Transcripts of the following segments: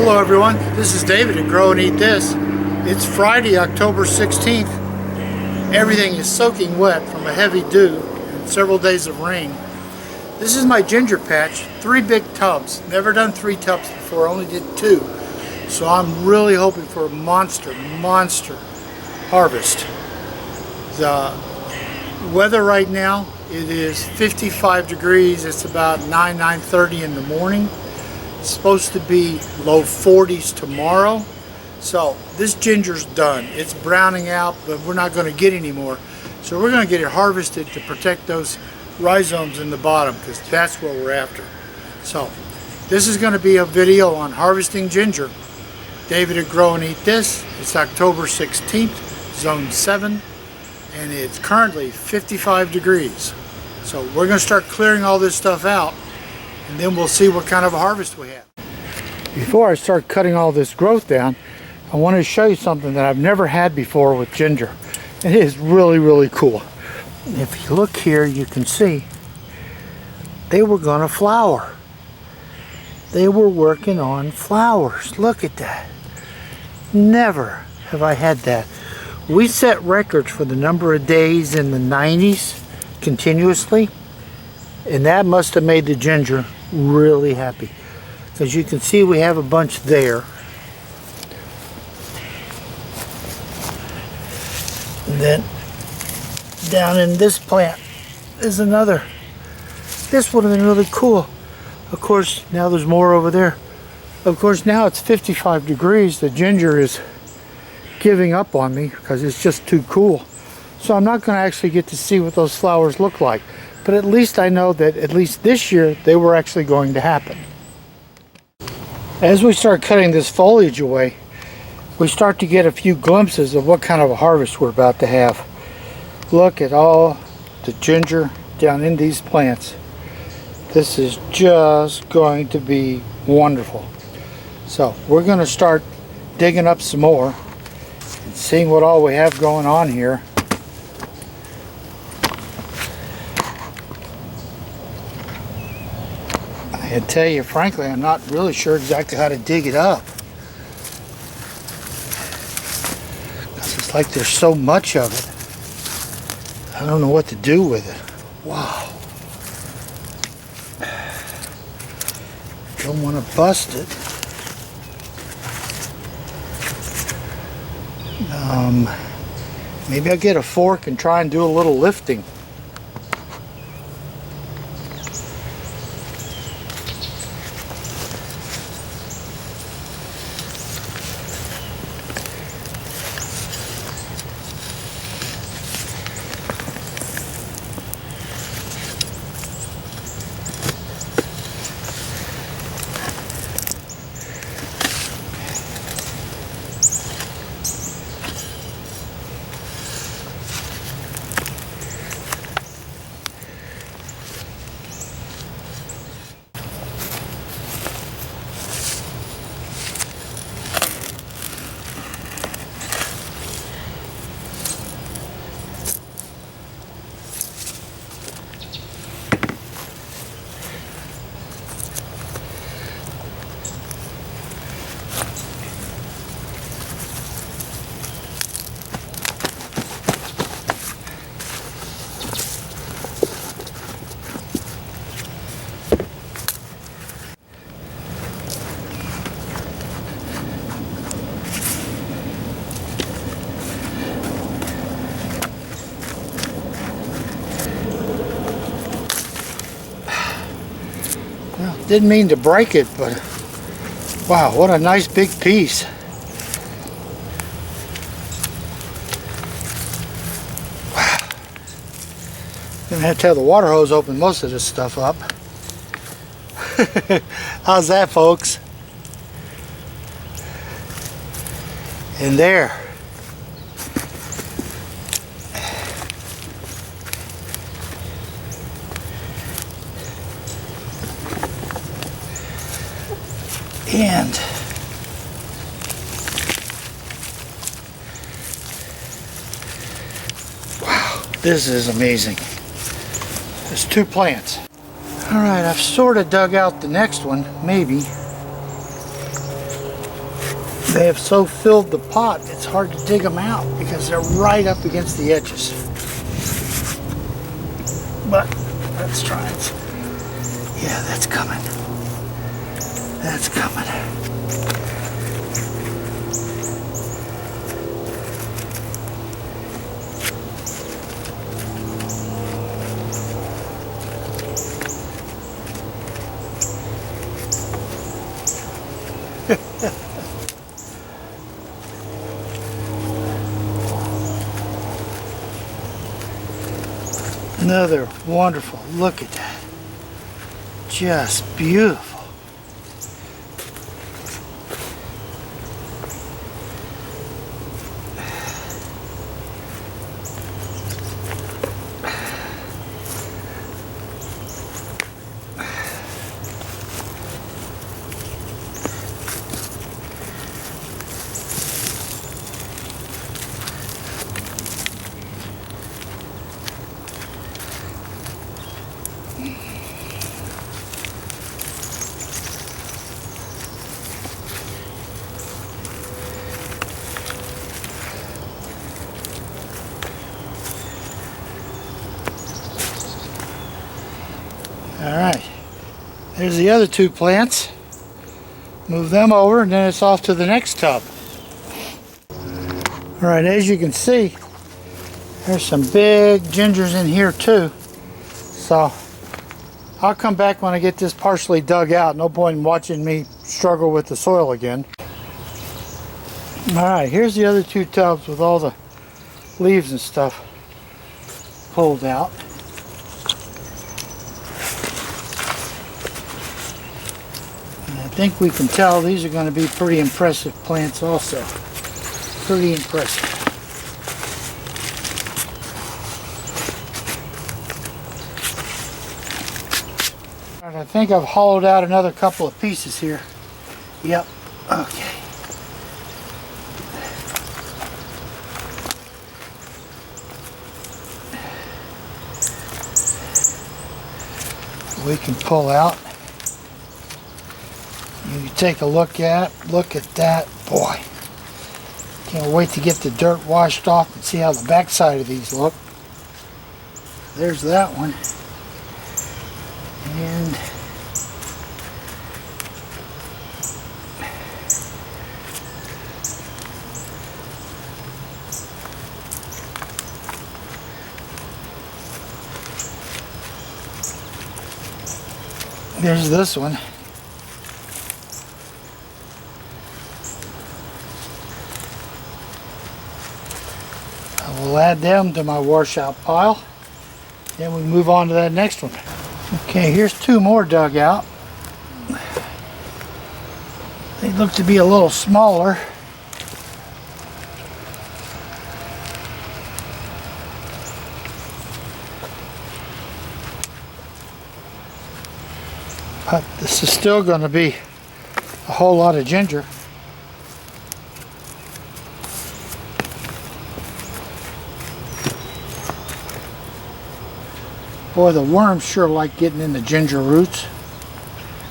Hello everyone, this is David at Grow and Eat This. It's Friday, October 16th. Everything is soaking wet from a heavy dew and several days of rain. This is my ginger patch, 3 big tubs. Never done 3 tubs before, only did 2. So I'm really hoping for a monster harvest. The weather right now, it is 55 degrees. It's about 9:30 in the morning. It's supposed to be low 40s tomorrow. So this ginger's done. It's browning out, but we're not going to get any more. So we're going to get it harvested to protect those rhizomes in the bottom, because that's what we're after. So this is going to be a video on harvesting ginger. David at Grow and Eat This. It's October 16th, zone 7, and it's currently 55 degrees. So we're going to start clearing all this stuff out, and then we'll see what kind of a harvest we have. Before I start cutting all this growth down, I want to show you something that I've never had before with ginger. It is really cool. If you look here, you can see they were going to flower. They were working on flowers. Look at that. Never have I had that. We set records for the number of days in the 90s continuously, and that must have made the ginger really happy, because you can see we have a bunch there, and then down in this plant is another. This would have been really cool. Of course, now there's more over there. Of course, now it's 55 degrees. The ginger is giving up on me because it's just too cool. So I'm not going to actually get to see what those flowers look like. But at least I know that at least this year they were actually going to happen. As we start cutting this foliage away, we start to get a few glimpses of what kind of a harvest we're about to have. Look at all the ginger down in these plants. This is just going to be wonderful. So we're going to start digging up some more and seeing what all we have going on here. I tell you, frankly, I'm not really sure exactly how to dig it up, because it's like there's so much of it. I don't know what to do with it. Wow. Don't want to bust it. Maybe I'll get a fork and try and do a little lifting. Didn't mean to break it, but wow, what a nice big piece. Wow. Gonna have to have the water hose open most of this stuff up. How's that, folks? And there. And wow, this is amazing. There's 2 plants. Alright, I've sort of dug out the next one, maybe. they have so filled the pot, it's hard to dig them out because they're right up against the edges. But let's try it. Yeah, that's coming. That's coming. Another wonderful, look at that. Just beautiful. Alright, there's the other two plants. Move them over and then it's off to the next tub. Alright, as you can see, there's some big gingers in here too. So, I'll come back when I get this partially dug out. No point in watching me struggle with the soil again. Alright, here's the other two tubs with all the leaves and stuff pulled out. I think we can tell these are going to be pretty impressive plants also. Pretty impressive. All right, I think I've hollowed out another couple of pieces here. Yep. Okay. We can pull out. You take a look at that, boy. Can't wait to get the dirt washed off and see how the backside of these look. There's that one. And there's this one. We'll add them to my washout pile. Then we move on to that next one. Okay, here's two more dug out. They look to be a little smaller. But this is still going to be a whole lot of ginger. Boy, the worms sure like getting in the ginger roots.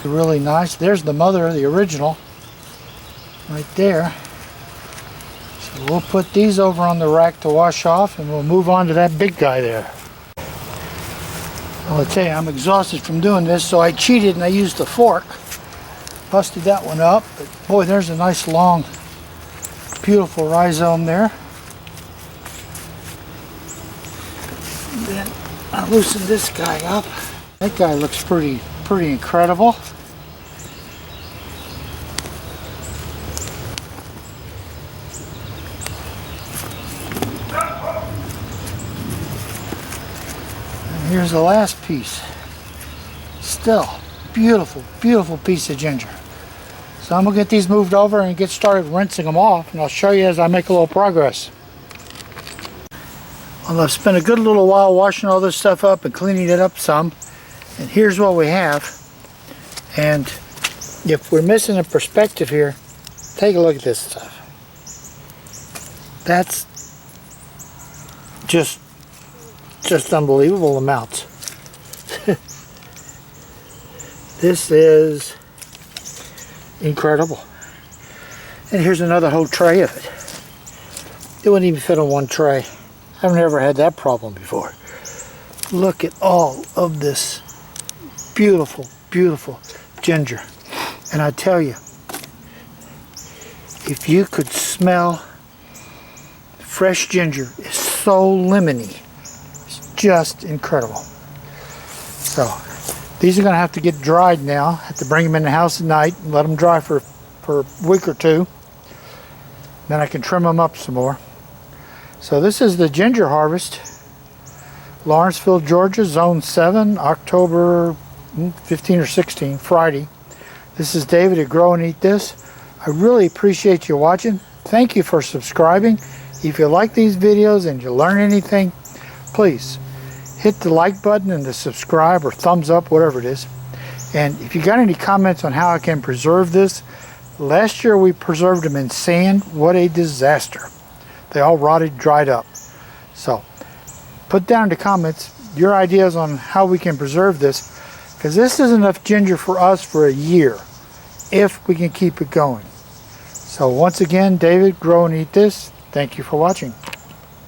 They're really nice. There's the mother of the original right there. So we'll put these over on the rack to wash off and we'll move on to that big guy there. Well, I tell you, I'm exhausted from doing this, so I cheated and I used a fork. Busted that one up, but boy, there's a nice long, beautiful rhizome there. And then I loosen this guy up. That guy looks pretty incredible. And here's the last piece. Still beautiful, beautiful piece of ginger. So I'm gonna get these moved over and get started rinsing them off, and I'll show you as I make a little progress. Well, I've spent a good little while washing all this stuff up and cleaning it up some. And here's what we have. And if we're missing a perspective here, take a look at this stuff. That's just unbelievable amounts. This is incredible. And here's another whole tray of it. It wouldn't even fit on one tray. I've never had that problem before. Look at all of this beautiful, beautiful ginger. And I tell you, if you could smell fresh ginger, it's so lemony. It's just incredible. So these are going to have to get dried now. I have to bring them in the house at night and let them dry for a week or two. Then I can trim them up some more. So this is the ginger harvest. Lawrenceville, Georgia, Zone 7, October 15 or 16, Friday. This is David at Grow and Eat This. I really appreciate you watching. Thank you for subscribing. If you like these videos and you learn anything, please hit the like button and the subscribe or thumbs up, whatever it is. And if you got any comments on how I can preserve this, last year we preserved them in sand. What a disaster. They all rotted, dried up. So put down in the comments your ideas on how we can preserve this, because this is enough ginger for us for a year if we can keep it going. So once again, David, Grow and Eat This. Thank you for watching.